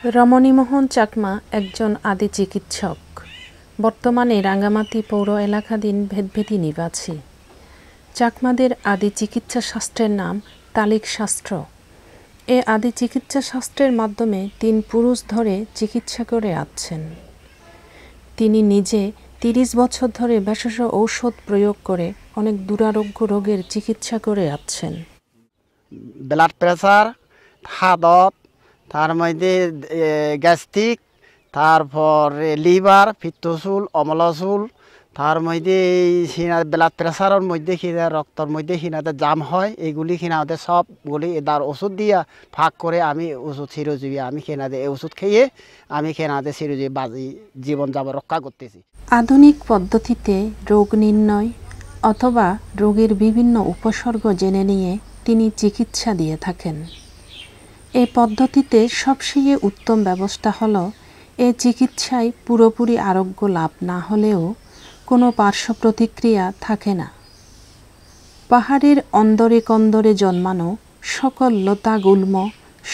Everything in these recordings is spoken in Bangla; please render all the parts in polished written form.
রমণীমোহন চাকমা একজন আদি চিকিৎসক, বর্তমানে রাঙ্গামাটি পৌর এলাকাধীন ভেদভেদী নিবাসী। চাকমাদের আদি চিকিৎসা শাস্ত্রের নাম তালিক শাস্ত্র। এ আদি চিকিৎসা শাস্ত্রের মাধ্যমে 3 পুরুষ ধরে চিকিৎসা করে আসছেন। তিনি নিজে 30 বছর ধরে ভেষজ ঔষধ প্রয়োগ করে অনেক দুরারোগ্য রোগের চিকিৎসা করে আসছেন। ব্লাড প্রেসার, হাদত, তার মধ্যে গ্যাস্ট্রিক, তারপর লিভার, পিত্তচুল, অম্লচুল, তার মধ্যে ব্লাড প্রেসারের মধ্যে রক্তর মধ্যে জাম হয়, এগুলি সবগুলি তার ওষুধ দিয়া ফাঁক করে আমি ওষুধ চিরজীবী আমি এই ওষুধ খেয়ে আমি চিরজীবী বাজি জীবন যাবন রক্ষা করতেছি। আধুনিক পদ্ধতিতে রোগ নির্ণয় অথবা রোগের বিভিন্ন উপসর্গ জেনে নিয়ে তিনি চিকিৎসা দিয়ে থাকেন। এই পদ্ধতিতে সবচেয়ে উত্তম ব্যবস্থা হলো এই চিকিৎসায় পুরোপুরি আরোগ্য লাভ না হলেও কোনো পার্শ্ব প্রতিক্রিয়া থাকে না। পাহাড়ের অন্দরে কন্দরে জন্মানো সকল লতা গুল্ম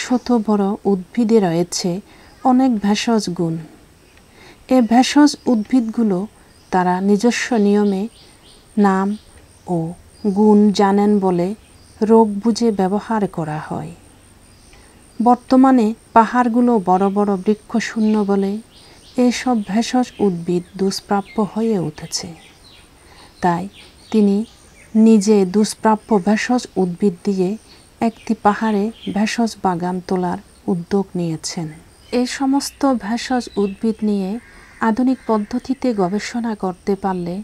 শত বড় উদ্ভিদে রয়েছে অনেক ভেষজ গুণ। এ ভেষজ উদ্ভিদগুলো তারা নিজস্ব নিয়মে নাম ও গুণ জানেন বলে রোগ বুঝে ব্যবহার করা হয়। বর্তমানে পাহাড়গুলো বড় বড় বৃক্ষশূন্য বলে এসব ভেষজ উদ্ভিদ দুষ্প্রাপ্য হয়ে উঠেছে। তাই তিনি নিজে দুষ্প্রাপ্য ভেষজ উদ্ভিদ দিয়ে একটি পাহাড়ে ভেষজ বাগান তোলার উদ্যোগ নিয়েছেন। এই সমস্ত ভেষজ উদ্ভিদ নিয়ে আধুনিক পদ্ধতিতে গবেষণা করতে পারলে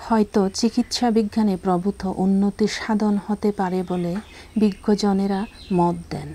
হয়তো চিকিৎসা বিজ্ঞানে প্রভূত উন্নতি সাধন হতে পারে বলে বিজ্ঞজনেরা মত দেন।